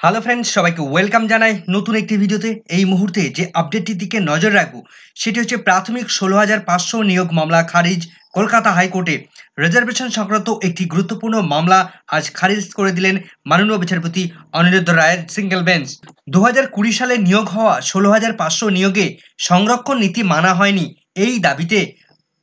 Hello friends, সবাইকে welcome জানাই নতুন একটি ভিডিওতে। এই মুহূর্তে যে আপডেটটির দিকে নজর রাখবো সেটি হচ্ছে প্রাথমিক 16,500 নিয়োগ মামলা খারিজ। কলকাতা হাইকোর্টে রিজার্ভেশন সংক্রান্ত একটি গুরুত্বপূর্ণ মামলা আজ খারিজ করে দিলেন মাননীয় বিচারপতি অনিরুদ্ধ রায়ের সিঙ্গেল বেঞ্চ। 2020 সালে নিয়োগ হওয়া 16,500 নিয়োগে সংরক্ষণ নীতি মানা হয়নি, এই দাবিতে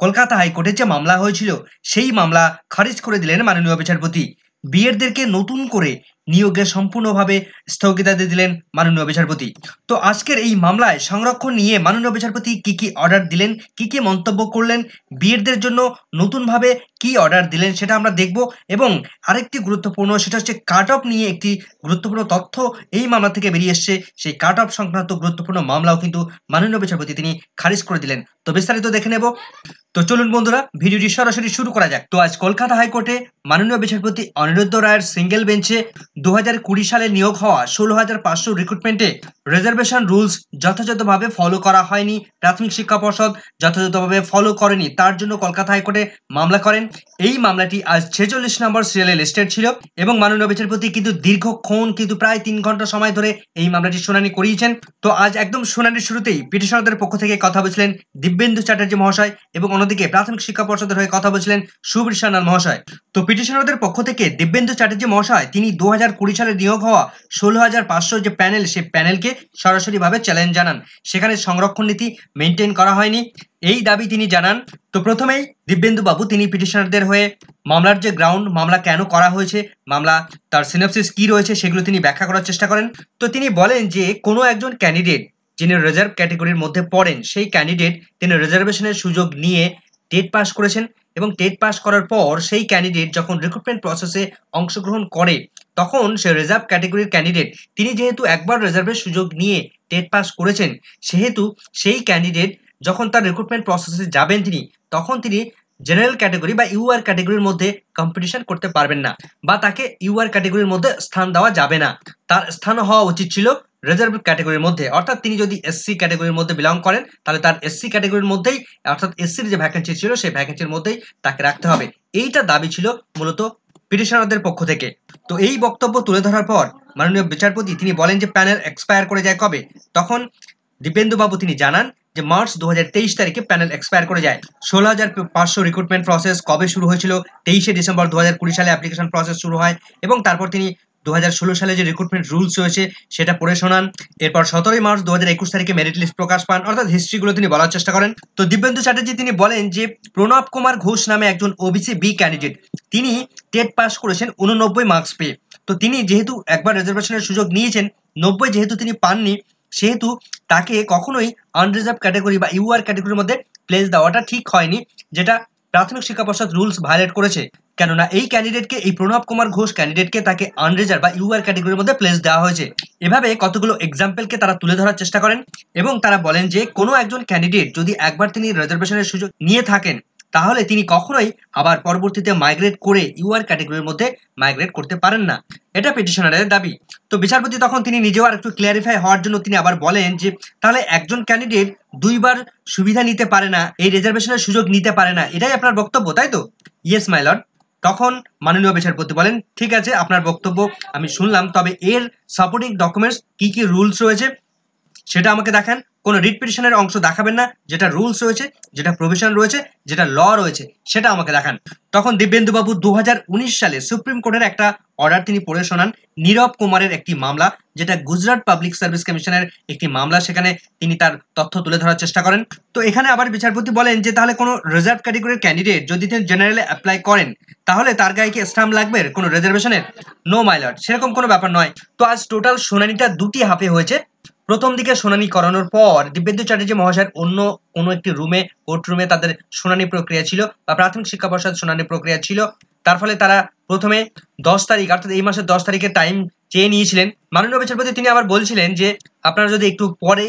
কলকাতা হাইকোর্টে যে মামলা হয়েছিল সেই মামলা খারিজ করে দিলেন মাননীয় বিচারপতি। বিএডদেরকে নতুন করে নিয়োগে সম্পূর্ণভাবে স্থগিতাদেশ দিলেন মাননীয় বিচারপতি। তো আজকের এই মামলায় সংরক্ষণ নিয়ে মাননীয় বিচারপতি কি অর্ডার দিলেন, কি মন্তব্য করলেন, বিএডদের জন্য নতুনভাবে কি অর্ডার দিলেন সেটা আমরা দেখব। এবং আরেকটি গুরুত্বপূর্ণ, সেটা হচ্ছে কাট অফ নিয়ে একটি গুরুত্বপূর্ণ তথ্য এই মামলা থেকে বেরিয়ে এসছে। সেই কাট অফ সংক্রান্ত গুরুত্বপূর্ণ মামলাও কিন্তু মাননীয় বিচারপতি তিনি খারিজ করে দিলেন। তো বিস্তারিত দেখে নেব। তো চলুন বন্ধুরা, ভিডিওটি সরাসরি শুরু করা যাক। তো আজ কলকাতা হাইকোর্টে মাননীয় বিচারপতি অনিরুদ্ধ রায়ের সিঙ্গেল বেঞ্চে 2020 সালে নিয়োগ হওয়া 16,500 রিক্রুটমেন্টে রিজার্ভেশন রুলস যথাযথভাবে ফলো করা হয়নি, প্রাথমিক শিক্ষা পর্ষদ যথাযথভাবে ফলো করেনি, তার জন্য কলকাতা হাইকোর্টে মামলা করেন। এই মামলাটি আজ 46 নম্বর সিরিয়ালে লিস্টেড ছিল এবং মাননীয় বিচারপতি কিন্তু দীর্ঘক্ষণ, কিন্তু প্রায় 3 ঘন্টা সময় ধরে এই মামলাটি শুনানি করিয়েছেন। তো আজ একদম শুনানির শুরুতেই পিটিশনারদের পক্ষ থেকে কথা বলছিলেন দিব্যেন্দু চ্যাটার্জি মহাশয় এবং অন্যদিকে প্রাথমিক শিক্ষা পর্ষদের হয়ে কথা বলছিলেন সুবীর সান্যাল মহাশয়। তো পিটিশনারদের পক্ষ থেকে দিব্যেন্দু চ্যাটার্জি মহাশয় তিনি 2020 সালে নিয়োগ হওয়া 16,500 যে প্যানেল, সেই প্যানেলকে সরাসরিভাবে চ্যালেঞ্জ জানান। সেখানে সংরক্ষণ নীতি মেনটেন করা হয়নি, এই দাবি তিনি জানান। তো প্রথমেই দিব্যেন্দু বাবু তিনি পিটিশনারদের হয়ে মামলার যে গ্রাউন্ড, মামলা কেন করা হয়েছে, মামলা তার সিনপসিস কি রয়েছে সেগুলো তিনি ব্যাখ্যা করার চেষ্টা করেন। তো তিনি বলেন যে কোনো একজন ক্যান্ডিডেট যিনি রিজার্ভ ক্যাটেগরির মধ্যে পড়েন, সেই ক্যান্ডিডেট তিনি রিজার্ভেশনের সুযোগ নিয়ে টেট পাস করেছেন এবং টেট পাস করার পর সেই ক্যান্ডিডেট যখন রিক্রুটমেন্ট প্রসেসে অংশগ্রহণ করে, তখন সে রিজার্ভ ক্যাটেগরির ক্যান্ডিডেট তিনি যেহেতু একবার রিজার্ভের সুযোগ নিয়ে টেট পাস করেছেন, সেহেতু সেই ক্যান্ডিডেট যখন তার রিক্রুটমেন্ট প্রসেসে যাবেন তখন তিনি জেনারেল ক্যাটেগরি বা ইউআর ক্যাটেগরির মধ্যে কম্পিটিশন করতে পারবেন না, বা তাকে ইউআর ক্যাটেগরির মধ্যে স্থান দেওয়া যাবে না। তার স্থান হওয়া উচিত ছিল রিজার্ভ ক্যাটেগরির মধ্যে। অর্থাৎ তিনি যদি এসসি ক্যাটেগরির মধ্যে বিলং করেন, তাহলে তার এসসি ক্যাটেগরির মধ্যেই, অর্থাৎ এসসির যে ভ্যাকেন্সি ছিল সেই ভ্যাকেন্সির মধ্যেই তাকে রাখতে হবে। এইটা দাবি ছিল মূলত পিটিশনারদের পক্ষ থেকে। তো এই বক্তব্য তুলে ধরার পর মাননীয় বিচারপতি তিনি বলেন যে প্যানেল এক্সপায়ার করে যায় কবে। তখন দিব্যেন্দু বাবু তিনি জানান যে মার্চ 2023 তারিখে প্যানেল এক্সপায়ার করে যায়। 16,500 রিক্রুটমেন্ট প্রসেস কবে শুরু হয়েছিল? 23শে ডিসেম্বর 2020 সালে অ্যাপ্লিকেশন প্রসেস শুরু হয় এবং তারপর তিনি 2016 সালে যে রিক্রুটমেন্ট রুলস রয়েছে সেটা পড়ে শোনান। এরপর 17ই মার্চ 2021 তারিখে মেরিট লিস্ট প্রকাশ পান, অর্থাৎ হিস্ট্রিগুলো তিনি বলার চেষ্টা করেন। তো দিব্যেন্দু চ্যাটার্জি তিনি বলেন যে প্রণব কুমার ঘোষ নামে একজন ওবিসি বি ক্যান্ডিডেট, তিনি টেট পাস করেছেন 89 মার্কস পেয়ে। তো তিনি যেহেতু একবার রিজার্ভেশনের সুযোগ নিয়েছেন, 90 যেহেতু তিনি পাননি, সেহেতু তাকে কখনোই আনরিজার্ভ ক্যাটেগরি বা ইউআর ক্যাটেগরির মধ্যে প্লেস দেওয়াটা ঠিক হয়নি, যেটা প্রাথমিক শিক্ষা পর্ষদ রুলস ভায়োলেট করেছে। কেননা এই ক্যান্ডিডেটকে, এই প্রণব কুমার ঘোষ ক্যান্ডিডেটকে তাকে আনরিজার্ভ বা ইউআর ক্যাটেগরির মধ্যে প্লেস দেওয়া হয়েছে। এভাবে কতগুলো এক্সাম্পলকে তারা তুলে ধরার চেষ্টা করেন এবং তারা বলেন যে কোনো একজন ক্যান্ডিডেট যদি একবার তিনি রিজার্ভেশনের সুযোগ নিয়ে থাকেন, তাহলে তিনি কখনোই আবার পরবর্তীতে মাইগ্রেট করে ইউআর ক্যাটেগরির মধ্যে মাইগ্রেট করতে পারেন না। এটা পিটিশনারের দাবি। তো বিচারপতি তখন তিনি নিজেও আর একটু ক্লিয়ারিফাই হওয়ার জন্য তিনি আবার বলেন যে তাহলে একজন ক্যান্ডিডেট দুইবার সুবিধা নিতে পারে না, এই রিজার্ভেশনের সুযোগ নিতে পারে না, এটাই আপনার বক্তব্য, তাই তো? Yes my lord. তখন মাননীয় বিচারপতি বলেন ঠিক আছে, আপনার বক্তব্য আমি শুনলাম, তবে এর সাপোর্টিং ডকুমেন্টস কি রুলস রয়েছে সেটা আমাকে দেখান। কোনো রিট পিটিশনের অংশ দেখাবেন না, যেটা রুলস রয়েছে, যেটা প্রভিশন রয়েছে, যেটা ল রয়েছে সেটা আমাকে দেখান। তখন দিব্যেন্দু বাবু 2019 সালে সুপ্রিম কোর্টের একটা অর্ডার তিনি পড়ে শোনান, নীরব কুমারের একটি মামলা, যেটা গুজরাট পাবলিক সার্ভিস কমিশনের একটি মামলা, সেখানে তিনি তার তথ্য তুলে ধরার চেষ্টা করেন। তো এখানে আবার বিচারপতি বলেন যে তাহলে কোনো রিজার্ভ ক্যাটেগরির ক্যান্ডিডেট যদি তিনি জেনারেলে অ্যাপ্লাই করেন, তাহলে তার গায়ে কি স্ট্যাম্প লাগবে কোনো রিজার্ভেশনের? নো মাই লর্ড, সেরকম কোনো ব্যাপার নয়। তো আজ টোটাল শুনানিটা দুটি হাফে হয়েছে। প্রথম দিকে শুনানি করানোর পর দিব্যেন্দু চ্যাটার্জি মহাশয়ের অন্য কোনো একটি রুমে, কোর্ট রুমে তাদের শুনানি প্রক্রিয়া ছিল বা প্রাথমিক শিক্ষা পর্ষদ শুনানি প্রক্রিয়া ছিল। তার ফলে তারা প্রথমে 10 তারিখ, অর্থাৎ এই মাসের 10 তারিখে টাইম চেয়ে নিয়েছিলেন। মাননীয় বিচারপতি তিনি আবার বলছিলেন যে আপনারা যদি একটু পরে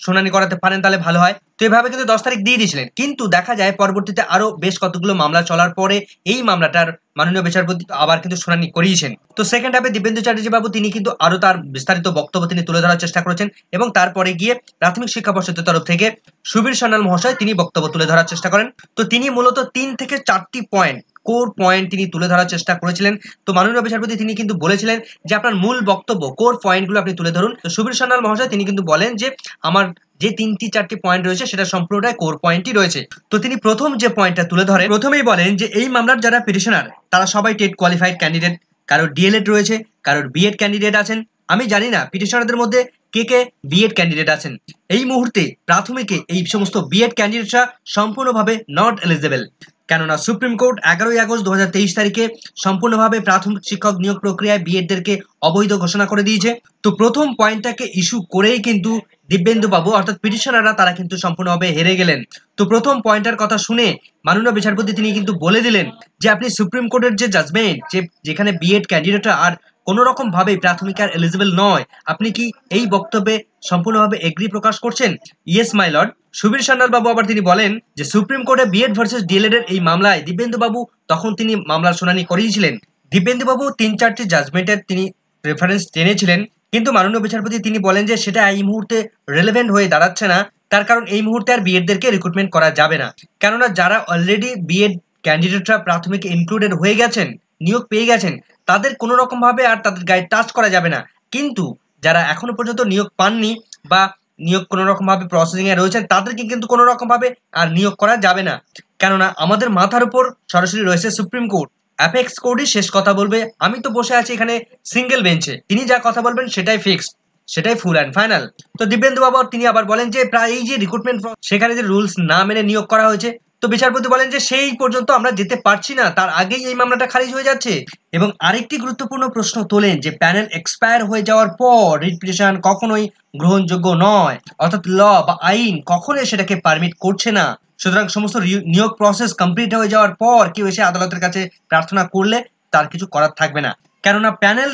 শুনানি করাতে পারেন তাহলে ভালো হয়। তো এভাবে কিন্তু 10 তারিখ দিয়ে দিয়েছিলেন, কিন্তু দেখা যায় পরবর্তীতে আরো বেশ কতগুলো মামলা চলার পরে এই মামলাটার মাননীয় বিচারপতি আবার কিন্তু শুনানি করিয়েছেন। তো সেকেন্ড হাফে দিব্যেন্দু চ্যাটার্জি বাবু তিনি কিন্তু আরো তার বিস্তারিত বক্তব্য তিনি তুলে ধরার চেষ্টা করেছেন এবং তারপরে গিয়ে প্রাথমিক শিক্ষা পর্ষদের তরফ থেকে সুবীর সান্যাল মহাশয় তিনি বক্তব্য তুলে ধরার চেষ্টা করেন। তো তিনি মূলত 3 থেকে 4টি পয়েন্ট কোর পয়েন্ট তিনি তুলে ধরার চেষ্টা করেছিলেন। তো মাননীয় বিচারপতি তিনি কিন্তু বলেছিলেন যে আপনার মূল বক্তব্য কোর পয়েন্টগুলো আপনি তুলে ধরুন। তো সুবীর সান্যাল মহাশয় তিনি কিন্তু বলেন যে আমার যে ৩টি-৪টি পয়েন্ট রয়েছে সেটা সম্পূর্ণটাই কোর পয়েন্টই রয়েছে। তো তিনি প্রথম যে পয়েন্টটা তুলে ধরেন, প্রথমেই বলেন যে এই মামলার যারা পিটিশনার তারা সবাই টেট কোয়ালিফাইড ক্যান্ডিডেট, কারোর ডিএলএড রয়েছে, কারোর বিএড ক্যান্ডিডেট আছেন। আমি জানি না পিটিশনারদের মধ্যে কে কে বিএড ক্যান্ডিডেট আছেন। এই মুহূর্তে প্রাথমিকে এই সমস্ত বিএড ক্যান্ডিডেটরা সম্পূর্ণভাবে নট এলিজিবল, কেননা সুপ্রিম কোর্ট 11ই আগস্ট 2023 তারিখে সম্পূর্ণভাবে প্রাথমিক শিক্ষক নিয়োগ প্রক্রিয়ায় বিএডদেরকে অবৈধ ঘোষণা করে দিয়েছে। তো প্রথম পয়েন্টটাকে ইস্যু করেই কিন্তু দিব্যেন্দু বাবু অর্থাৎ পিটিশনাররা তারা কিন্তু সম্পূর্ণভাবে হেরে গেলেন। তো প্রথম পয়েন্টের কথা শুনে মাননীয় বিচারপতি তিনি কিন্তু বলে দিলেন যে আপনি সুপ্রিম কোর্টের যে জাজমেন্ট, যেখানে বিএড ক্যান্ডিডেটরা আর কোনো রকম ভাবে প্রাথমিক আর এলিজিবল নয়, আপনি কি এই বক্তব্যে সম্পূর্ণভাবে এগ্রি প্রকাশ করছেন? Yes my lord. Subir Sanyal বাবু আবার তিনি বলেন যে সুপ্রিম কোর্টে বিএড ভার্সেস ডিএলএড এর এই মামলায় দিব্যেন্দু বাবু তখন তিনি মামলার শুনানি করিয়েছিলেন। দিব্যেন্দু বাবু ৩-৪টি জাজমেন্টের তিনি রেফারেন্স টেনেছিলেন, কিন্তু মাননীয় বিচারপতি তিনি বলেন যে সেটা এই মুহূর্তে রেলেভেন্ট হয়ে দাঁড়াচ্ছে না। তার কারণ এই মুহূর্তে আর বিএডদেরকে রিক্রুটমেন্ট করা যাবে না, কেননা যারা অলরেডি বিএড ক্যান্ডিডেটরা প্রাথমিক ইনক্লুডেড হয়ে গেছেন, নিয়োগ পেয়ে গেছেন, তাদের কোনো রকম ভাবে আর তাদের গায়ে টাচ করা যাবে না। কিন্তু যারা এখনো পর্যন্ত নিয়োগ পাননি বা নিয়োগ কোনো রকম ভাবে প্রসেসিং এ রয়েছেন, তাদেরকে কিন্তু কোনো রকম ভাবে আর নিয়োগ করা যাবে না, কেননা আমাদের মাথার উপর সরাসরি রয়েছে সুপ্রিম কোর্ট। অ্যাপেক্স কোর্টই শেষ কথা বলবে। আমি তো বসে আছি এখানে সিঙ্গেল বেঞ্চে, তিনি যা কথা বলবেন সেটাই ফিক্সড, সেটাই ফুল অ্যান্ড ফাইনাল। তো দিব্যেন্দু বাবু তিনি আবার বলেন যে প্রায় এই যে রিক্রুটমেন্ট সেখানে যে রুলস না মেনে নিয়োগ করা হয়েছে, তো বিচারপতি বলেন যে সেই পর্যন্ত আমরা যেতে পারছি না, তার আগেই এই মামলাটা খারিজ হয়ে যাচ্ছে। এবং আরেকটি গুরুত্বপূর্ণ প্রশ্ন তোলেন যে প্যানেল এক্সপায়ার হয়ে যাওয়ার পর রিট পিটিশন কখনোই গ্রহণযোগ্য নয়, অর্থাৎ ল বা আইন কখনোই সেটাকে পারমিট করছে না। সুতরাং সমস্ত নিয়োগ প্রসেস কমপ্লিট হয়ে যাওয়ার পর কেউ এসে আদালতের কাছে প্রার্থনা করলে তার কিছু করার থাকবে না, কেননা প্যানেল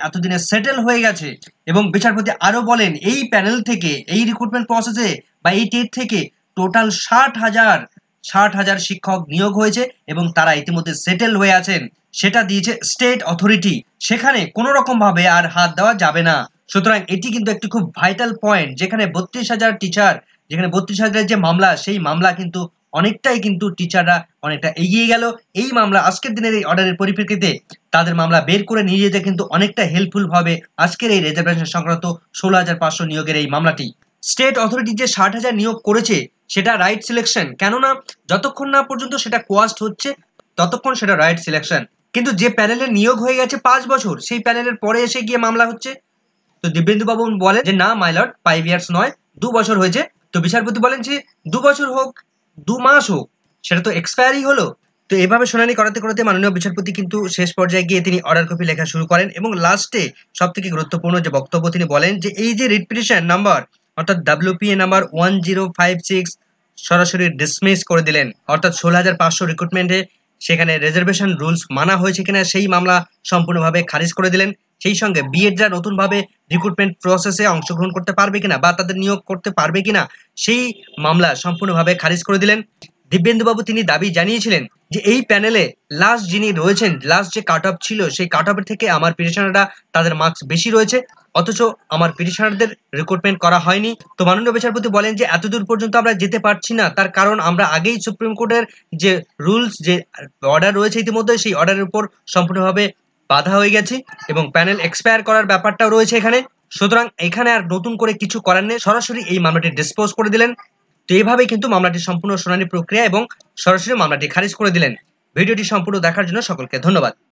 এতদিনে সেটেল হয়ে গেছে। এবং বিচারপতি আরো বলেন এই প্যানেল থেকে, এই রিক্রুটমেন্ট প্রসেসে বা এই টেট থেকে টোটাল 60,000 শিক্ষক নিয়োগ হয়েছে এবং তারা ইতিমধ্যে সেটেল হয়ে আছেন। সেটা দিয়েছে স্টেট অথরিটি, সেখানে কোনো রকম ভাবে আর হাত দেওয়া যাবে না। সুতরাং এটি কিন্তু একটি খুব ভাইটাল পয়েন্ট, যেখানে 32,000 টিচার, যেখানে 32,000 যে মামলা, সেই মামলা কিন্তু অনেকটাই কিন্তু টিচাররা অনেকটা এগিয়ে গেল। এই মামলা আজকের দিনের এই অর্ডারের পরিপ্রেক্ষিতে তাদের মামলা বের করে নিয়ে যেতে কিন্তু অনেকটা হেল্পফুল হবে আজকের এই রিজার্ভেশন সংক্রান্ত 16,500 নিয়োগের এই মামলাটি। স্টেট অথরিটি যে 60,000 নিয়োগ করেছে সেটা রাইট সিলেকশন, কেননা যতক্ষণ না পর্যন্ত সেটা কোয়াস্ট হচ্ছে ততক্ষণ সেটা রাইট সিলেকশন। কিন্তু যে প্যানেলে নিয়োগ হয়ে গেছে 5 বছর, সেই প্যানেলের পরে এসে গিয়ে মামলা হচ্ছে। তো দিব্যেন্দু বাবু বলেন যে না মাই লর্ড, 5 ইয়ার্স নয়, 2 বছর হয়েছে। তো বিচারপতি বলেন যে 2 বছর হোক, 2 মাস হোক, সেটা তো এক্সপায়ারই হলো। তো এভাবে শুনানি করাতে করাতে মাননীয় বিচারপতি কিন্তু শেষ পর্যায়ে গিয়ে তিনি অর্ডার কপি লেখা শুরু করেন এবং লাস্টে সব থেকে গুরুত্বপূর্ণ যে বক্তব্য তিনি বলেন যে এই যে রিট পিটিশন নাম্বার অর্থাৎ WPA নাম্বার 1056 সরাসরি ডিসমিস করে দিলেন, অর্থাৎ 16,500 রিক্রুটমেন্টে সেখানে রিজার্ভেশন রুলস মানা হয়েছে কিনা সেই মামলা সম্পূর্ণভাবে খারিজ করে দিলেন। সেই সঙ্গে বিএডরা নতুনভাবে রিক্রুটমেন্ট প্রসেসে অংশগ্রহণ করতে পারবে কিনা বা তাদের নিয়োগ করতে পারবে কিনা সেই মামলা সম্পূর্ণভাবে খারিজ করে দিলেন। দিব্যেন্দু বাবু তিনি দাবি জানিয়েছিলেন যে এই প্যানেলে লাস্ট যিনি রয়েছেন, লাস্ট যে কাট অফ ছিল সেই কাট অফের থেকে আমার পিটিশনাররা তাদের মার্কস বেশি রয়েছে, অথচ আমার পিটিশনারদের রিক্রুটমেন্ট করা হয়নি। তো মাননীয় বিচারপতি বলেন যে এতদূর পর্যন্ত আমরা যেতে পারছি না, তার কারণ আমরা আগেই সুপ্রিম কোর্টের যে রুলস, যে অর্ডার রয়েছে ইতিমধ্যে, সেই অর্ডারের উপর সম্পূর্ণভাবে বাধা হয়ে গেছে এবং প্যানেল এক্সপায়ার করার ব্যাপারটাও রয়েছে এখানে। সুতরাং এখানে আর নতুন করে কিছু করার নেই, সরাসরি এই মামলাটি ডিসপোজ করে দিলেন। তো এইভাবেই কিন্তু মামলাটির সম্পূর্ণ শুনানি প্রক্রিয়া এবং সরাসরি মামলাটি খারিজ করে দিলেন। ভিডিওটি সম্পূর্ণ দেখার জন্য সকলকে ধন্যবাদ।